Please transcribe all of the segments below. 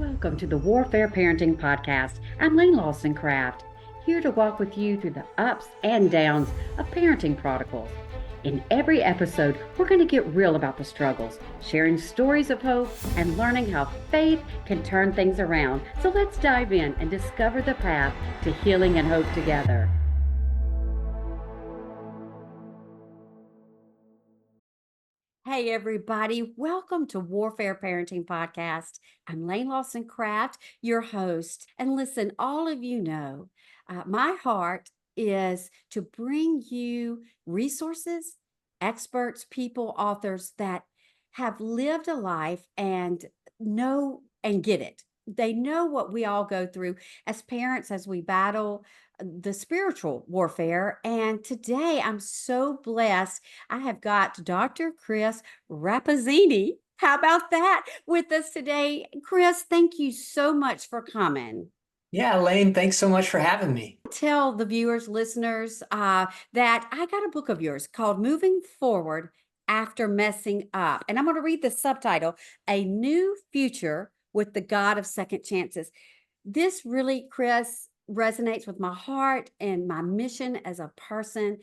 Welcome to the Warfare Parenting Podcast. I'm Laine Lawson Craft, here to walk with you through the ups and downs of parenting prodigals. In every episode, we're going to get real about the struggles, sharing stories of hope, and learning how faith can turn things around. So let's dive in and discover the path to healing and hope together. Hey, everybody. Welcome to Warfare Parenting Podcast. I'm Laine Lawson Craft, your host. And listen, all of you know, my heart is to bring you resources, experts, people, authors that have lived a life and know and get it. They know what we all go through as parents as we battle the spiritual warfare. And today I'm so blessed. I have got Dr. Chris Rappazini. How about that with us today? Chris, thank you so much for coming. Yeah, Laine, thanks so much for having me. Tell the viewers, listeners, that I got a book of yours called Moving Forward After Messing Up. And I'm going to read the subtitle, A New Future with the God of Second Chances. This really, Chris, resonates with my heart and my mission as a person.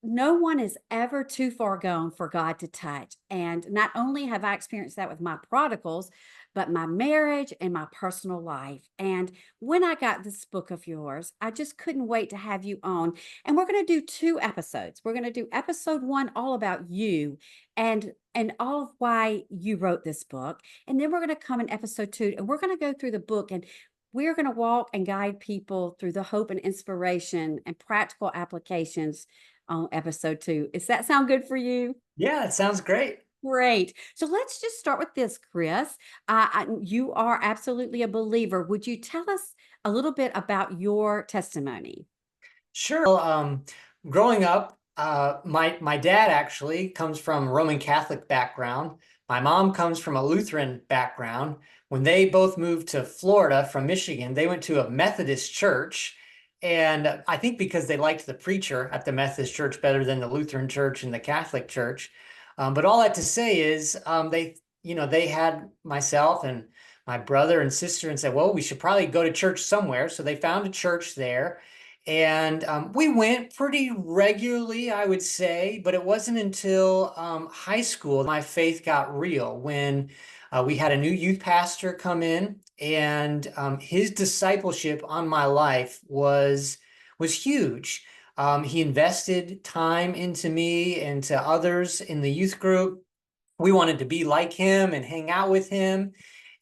No one is ever too far gone for God to touch. And not only have I experienced that with my prodigals, but my marriage and my personal life. And when I got this book of yours, I just couldn't wait to have you on. And we're going to do 2 episodes. We're going to do episode 1 all about you and all of why you wrote this book. And then we're going to come in episode 2 and we're going to go through the book and we're going to walk and guide people through the hope and inspiration and practical applications on episode 2. Does that sound good for you? Yeah, it sounds great. Great. So let's just start with this, Chris. You are absolutely a believer. Would you tell us a little bit about your testimony? Sure. Well, growing up, my dad actually comes from a Roman Catholic background. My mom comes from a Lutheran background. When they both moved to Florida from Michigan, they went to a Methodist church. And I think because they liked the preacher at the Methodist church better than the Lutheran church and the Catholic church. But all that to say is they had myself and my brother and sister and said, well, we should probably go to church somewhere. So they found a church there. And we went pretty regularly, I would say, but it wasn't until high school my faith got real when we had a new youth pastor come in, and his discipleship on my life was huge. He invested time into me and to others in the youth group. We wanted to be like him and hang out with him.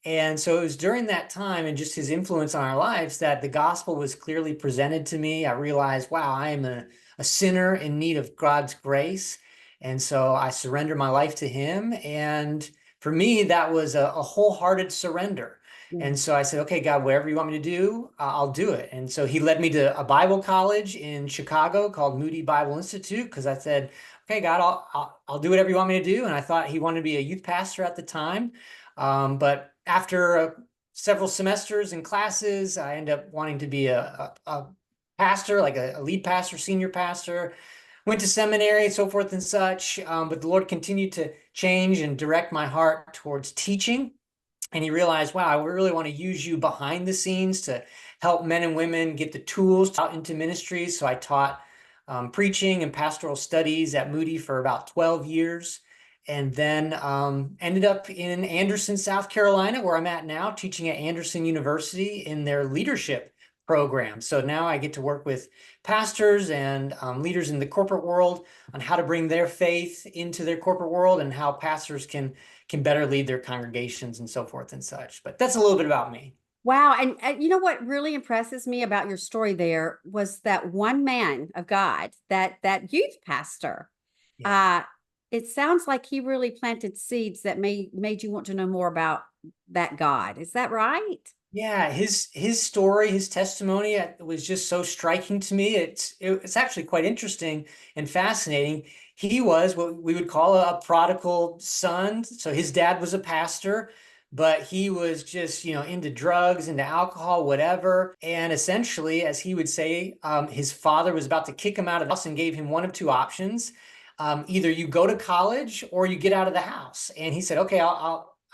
And so it was during that time and just his influence on our lives that the gospel was clearly presented to me. I realized, wow, I am a sinner in need of God's grace. And so I surrendered my life to him. And for me, that was a wholehearted surrender. And so I said, okay, God, whatever you want me to do, I'll do it. And so he led me to a Bible college in Chicago called Moody Bible Institute, because I said, okay, God, I'll do whatever you want me to do. And I thought he wanted to be a youth pastor at the time. But after several semesters and classes, I ended up wanting to be a pastor, like a lead pastor, senior pastor. Went to seminary, so forth and such. But the Lord continued to change and direct my heart towards teaching. And he realized, wow, I really want to use you behind the scenes to help men and women get the tools out into ministry. So I taught preaching and pastoral studies at Moody for about 12 years. And then ended up in Anderson, South Carolina, where I'm at now, teaching at Anderson University in their leadership program. So now I get to work with pastors and leaders in the corporate world on how to bring their faith into their corporate world and how pastors can better lead their congregations and so forth and such. But that's a little bit about me. Wow. And you know what really impresses me about your story there was that one man of God, that youth pastor. Yeah. It sounds like he really planted seeds that made you want to know more about that God. Is that right? Yeah, his story, his testimony was just so striking to me. It's actually quite interesting and fascinating. He was what we would call a prodigal son. So his dad was a pastor, but he was just, into drugs, into alcohol, whatever. And essentially, as he would say, his father was about to kick him out of the house and gave him one of two options. Either you go to college or you get out of the house. And he said, okay,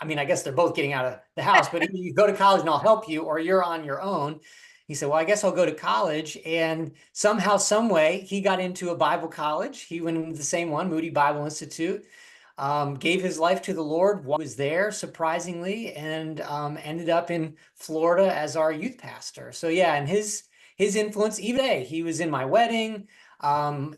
I mean, I guess they're both getting out of the house, but either you go to college and I'll help you, or you're on your own. He said, well, I guess I'll go to college. And somehow, some way, he got into a Bible college. He went into the same one, Moody Bible Institute, gave his life to the Lord, was there surprisingly, and ended up in Florida as our youth pastor. So yeah, and his influence, even today, he was in my wedding.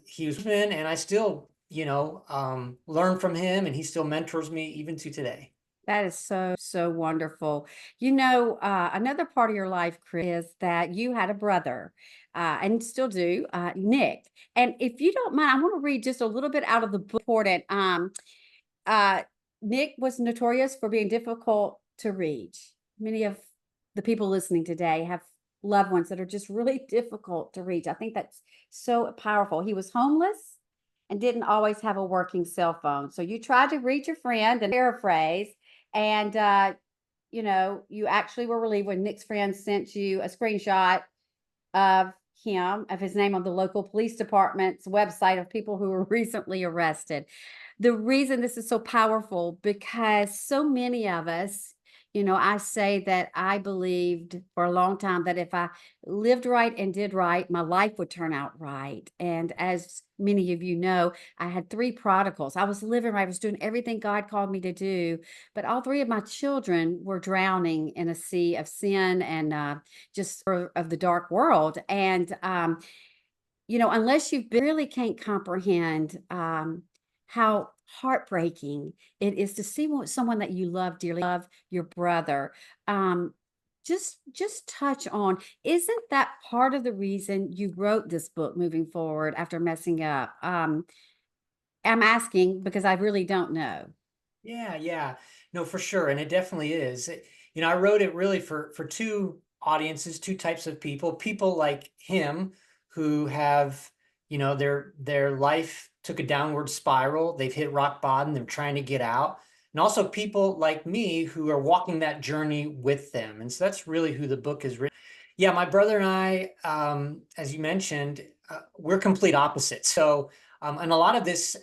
He was in, and I still, learn from him, and he still mentors me even to today. That is so, so wonderful. Another part of your life, Chris, is that you had a brother, and still do, Nick. And if you don't mind, I want to read just a little bit out of the book. Important. Uh, Nick was notorious for being difficult to reach. Many of the people listening today have loved ones that are just really difficult to reach. I think that's so powerful. He was homeless and didn't always have a working cell phone. So you tried to reach a friend and paraphrase, and you actually were relieved when Nick's friend sent you a screenshot of of his name on the local police department's website of people who were recently arrested. The reason this is so powerful, because so many of us, I say that I believed for a long time that if I lived right and did right, my life would turn out right. And as many of you know, I had three prodigals. I was living right, I was doing everything God called me to do, but all three of my children were drowning in a sea of sin and of the dark world. And unless you really can't comprehend how heartbreaking it is to see someone that you love dearly, love your brother. Um, just touch on, isn't that part of the reason you wrote this book, Moving Forward After Messing Up? I'm asking because I really don't know. Yeah, yeah. No, for sure. And it definitely is. I wrote it really for two audiences, two types of people, people like him who have, their life took a downward spiral. They've hit rock bottom. They're trying to get out. And also people like me who are walking that journey with them. And so that's really who the book is written. Yeah, my brother and I, as you mentioned, we're complete opposites. So, and a lot of this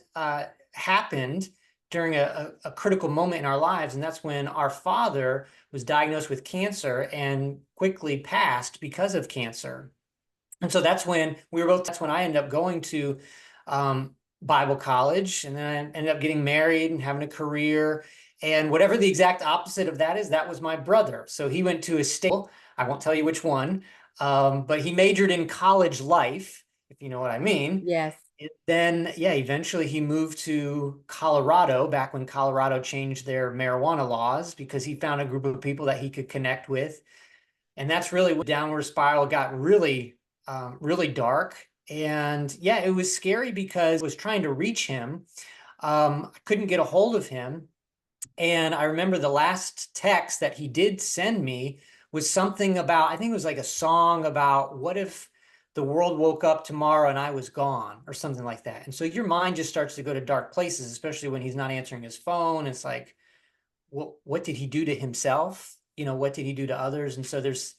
happened during a critical moment in our lives. And that's when our father was diagnosed with cancer and quickly passed because of cancer. And so that's when that's when I ended up going to Bible college. And then I ended up getting married and having a career. And whatever the exact opposite of that is, that was my brother. So he went to a state, I won't tell you which one, but he majored in college life, if you know what I mean. Yes. Then, yeah, eventually he moved to Colorado back when Colorado changed their marijuana laws because he found a group of people that he could connect with. And that's really when the downward spiral got really, really dark. And yeah, it was scary because I was trying to reach him. I couldn't get a hold of him. And I remember the last text that he did send me was something about, I think it was like a song about what if the world woke up tomorrow and I was gone or something like that. And so your mind just starts to go to dark places, especially when he's not answering his phone. It's like, what did he do to himself? What did he do to others? And so it's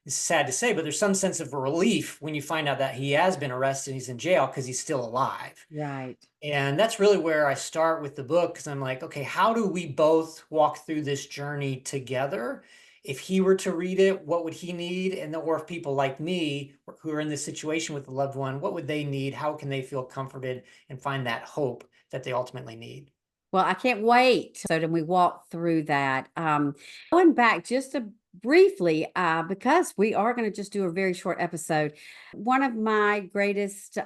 sad to say, but there's some sense of relief when you find out that he has been arrested, he's in jail because he's still alive. Right. And that's really where I start with the book, because I'm like, okay, how do we both walk through this journey together? If he were to read it, what would he need? Or if people like me who are in this situation with a loved one, what would they need? How can they feel comforted and find that hope that they ultimately need? Well, I can't wait. So then we walk through that. Going back just to briefly, because we are going to just do a very short episode. One of my greatest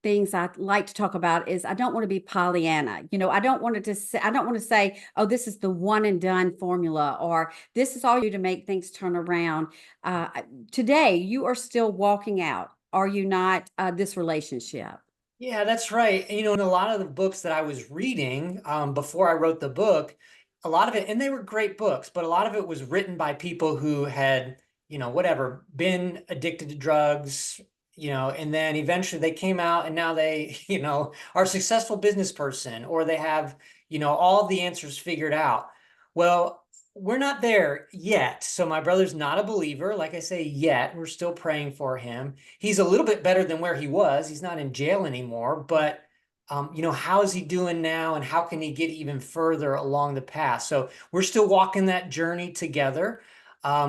things I like to talk about is I don't want to be Pollyanna. I don't want to say, oh, this is the one and done formula, or this is all you do to make things turn around. Uh, Today, you are still walking out, are you not, this relationship? Yeah, that's right. In a lot of the books that I was reading before I wrote the book, a lot of it, and they were great books, but a lot of it was written by people who had, whatever, been addicted to drugs, and then eventually they came out and now they, are a successful business person, or they have, all the answers figured out. Well, we're not there yet. So my brother's not a believer. Like I say, yet. We're still praying for him. He's a little bit better than where he was. He's not in jail anymore, but how is he doing now and how can he get even further along the path? So we're still walking that journey together.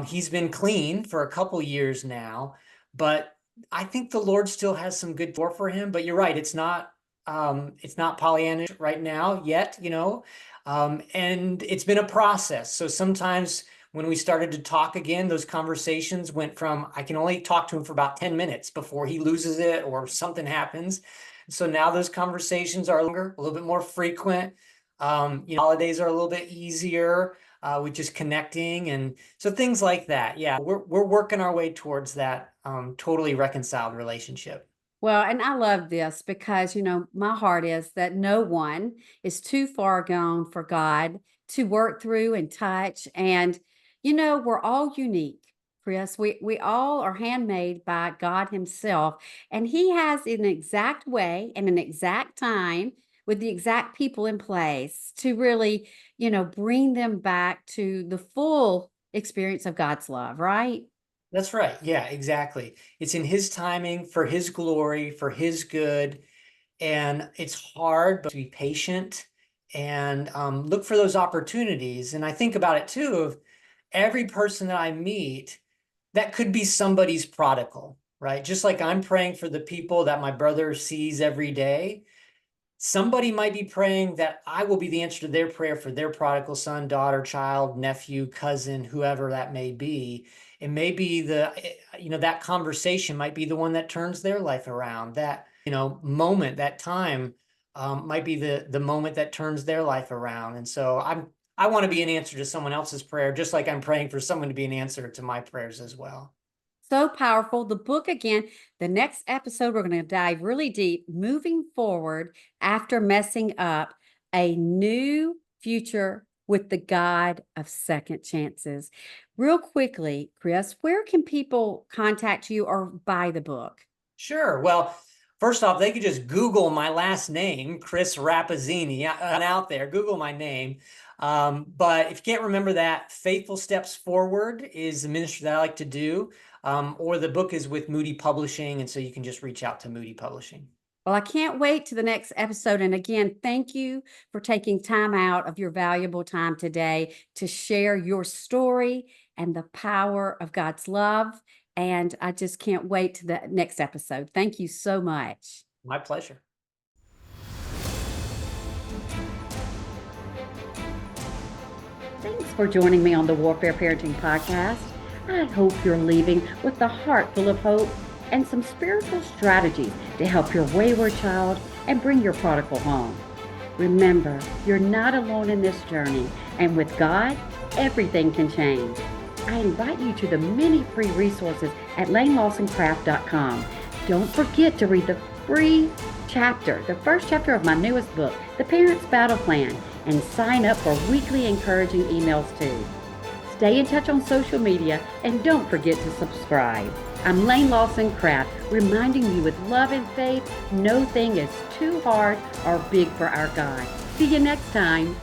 He's been clean for a couple years now, but I think the Lord still has some good for him. But you're right, it's not Pollyanna right now yet, and it's been a process. So sometimes when we started to talk again, those conversations went from I can only talk to him for about 10 minutes before he loses it or something happens. So now those conversations are longer, a little bit more frequent. Holidays are a little bit easier with just connecting, and so things like that. Yeah, we're working our way towards that totally reconciled relationship. Well, and I love this because, my heart is that no one is too far gone for God to work through and touch. And, we're all unique, Chris. We all are handmade by God Himself. And He has an exact way and an exact time with the exact people in place to really, bring them back to the full experience of God's love, right? That's right. Yeah, exactly. It's in his timing, for his glory, for his good. And it's hard, but to be patient and look for those opportunities. And I think about it too, of every person that I meet, that could be somebody's prodigal, right? Just like I'm praying for the people that my brother sees every day. Somebody might be praying that I will be the answer to their prayer for their prodigal son, daughter, child, nephew, cousin, whoever that may be. It may be that conversation might be the one that turns their life around. That, moment, that time might be the moment that turns their life around. And so I want to be an answer to someone else's prayer, just like I'm praying for someone to be an answer to my prayers as well. So powerful. The book again, the next episode, we're going to dive really deep, moving forward after messing up, a new future with the God of second chances. Real quickly, Chris, where can people contact you or buy the book? Sure. Well, first off, they could just Google my last name, Chris Rappazini, out there. Google my name. But if you can't remember that, Faithful Steps Forward is the ministry that I like to do. Or the book is with Moody Publishing, and so you can just reach out to Moody Publishing. Well, I can't wait to the next episode. And again, thank you for taking time out of your valuable time today to share your story and the power of God's love. And I just can't wait to the next episode. Thank you so much. My pleasure. Thanks for joining me on the Warfare Parenting Podcast. I hope you're leaving with a heart full of hope and some spiritual strategies to help your wayward child and bring your prodigal home. Remember, you're not alone in this journey, and with God, everything can change. I invite you to the many free resources at LaineLawsonCraft.com. Don't forget to read the free chapter, the first chapter of my newest book, The Parent's Battle Plan, and sign up for weekly encouraging emails too. Stay in touch on social media and don't forget to subscribe. I'm Laine Lawson Craft, reminding you with love and faith, no thing is too hard or big for our God. See you next time.